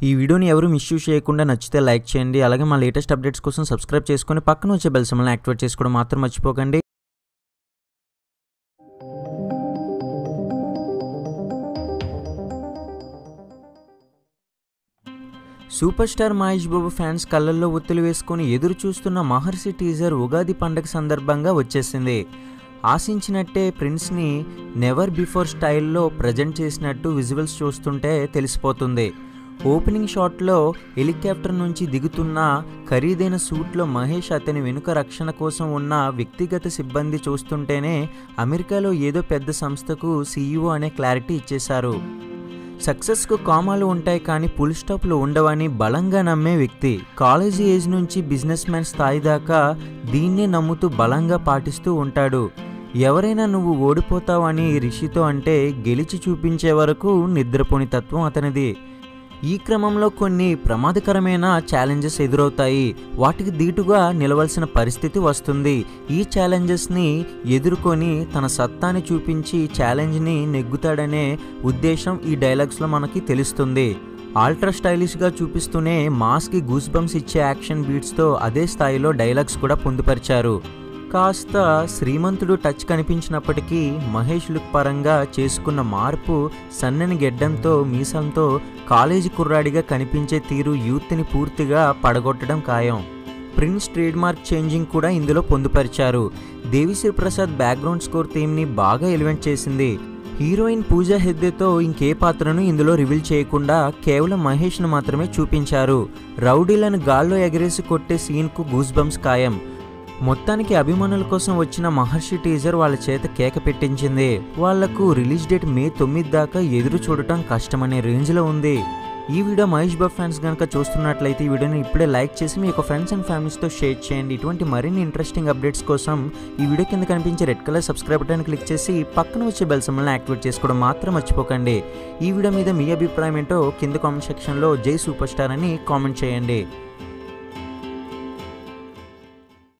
ఈ వీడియోని ఎవరు మిస్యూజ్ చేయకుండా నచ్చితే లైక్ చేయండి. అలాగే మా లేటెస్ట్ అప్డేట్స్ కోసం సబ్స్క్రైబ్ చేసుకొని పక్కన వచ్చే బెల్ సింబల్ని యాక్టివేట్ చేసుకోవడం మాత్రం మర్చిపోకండి. Super star Mahesh Babu fans కళ్ళల్లో ఒత్తులు వేసుకొని ఎదురు చూస్తున్న మహర్షి టీజర్ ఉగాది పండుగ సందర్భంగా వచ్చేసింది. ఆశించినట్టే ప్రిన్స్ని నెవర్ బిఫోర్ స్టైల్లో ప్రజెంట్ చేసినట్టు విజువల్స్ చూస్తుంటే తెలిసిపోతుంది. ఓపెనింగ్ షాట్లో హెలికాప్టర్ నుంచి దిగుతున్న ఖరీదైన సూట్లో మహేష్ అతని వెనుక రక్షణ కోసం ఉన్న వ్యక్తిగత సిబ్బంది చూస్తుంటేనే అమెరికాలో ఏదో పెద్ద సంస్థకు సీఈఓ అనే క్లారిటీ ఇచ్చేశారు. సక్సెస్కు కామాలు ఉంటాయి కానీ ఫుల్ స్టాప్లు ఉండవని బలంగా నమ్మే వ్యక్తి. కాలేజీ ఏజ్ నుంచి బిజినెస్ మ్యాన్ స్థాయి దాకా దీన్నే నమ్ముతూ బలంగా పాటిస్తూ ఉంటాడు. ఎవరైనా నువ్వు ఓడిపోతావని రిషితో అంటే గెలిచి చూపించే వరకు నిద్రపోని తత్వం అతనిది. ఈ క్రమంలో కొన్ని ప్రమాదకరమైన ఛాలెంజెస్ ఎదురవుతాయి. వాటికి దీటుగా నిలవలసిన పరిస్థితి వస్తుంది. ఈ ఛాలెంజెస్ని ఎదుర్కొని తన సత్తాని చూపించి ఛాలెంజ్ని నెగ్గుతాడనే ఉద్దేశం ఈ డైలాగ్స్లో మనకి తెలుస్తుంది. అల్ట్రా స్టైలిష్గా చూపిస్తూనే మాస్కి గూస్ బంప్స్ ఇచ్చే యాక్షన్ బీట్స్తో అదే స్థాయిలో డైలాగ్స్ కూడా పొందుపరిచారు. కాస్త శ్రీమంతుడు టచ్ కనిపించినప్పటికీ మహేష్ లుక్ పరంగా చేసుకున్న మార్పు సన్నని గెడ్డంతో మీసంతో కాలేజీ కుర్రాడిగా కనిపించే తీరు యూత్ని పూర్తిగా పడగొట్టడం ఖాయం. ప్రిన్స్ ట్రేడ్ మార్క్ చేంజింగ్ కూడా ఇందులో పొందుపరిచారు. దేవిశ్రీ ప్రసాద్ బ్యాక్గ్రౌండ్ స్కోర్ థీమ్ని బాగా ఎలివేట్ చేసింది. హీరోయిన్ పూజా హెగ్డేతో ఇంకే పాత్రను ఇందులో రివీల్ చేయకుండా కేవలం మహేష్ను మాత్రమే చూపించారు. రౌడీలను గాల్లో ఎగరేసి కొట్టే సీన్కు గూస్ బంప్స్ ఖాయం. మొత్తానికి అభిమానుల కోసం వచ్చిన మహర్షి టీజర్ వాళ్ళ చేత కేక పెట్టించింది. వాళ్లకు రిలీజ్ డేట్ మే 9 దాకా ఎదురు చూడటం కష్టమనే రేంజ్లో ఉంది. ఈ వీడియో మహేష్ బాబు ఫ్యాన్స్ కనుక చూస్తున్నట్లయితే ఈ వీడియోని ఇప్పుడే లైక్ చేసి మీ యొక్క ఫ్రెండ్స్ అండ్ ఫ్యామిలీస్తో షేర్ చేయండి. ఇటువంటి మరిన్ని ఇంట్రెస్టింగ్ అప్డేట్స్ కోసం ఈ వీడియో కింద కనిపించే red colour subscribe button click చేసి పక్కన వచ్చే బెల్ సింబల్ని యాక్టివేట్ చేసుకోవడం మాత్రం మర్చిపోకండి. ఈ వీడియో మీద మీ అభిప్రాయం ఏంటో కింద కామెంట్ సెక్షన్లో జై సూపర్ స్టార్ అని కామెంట్ చేయండి.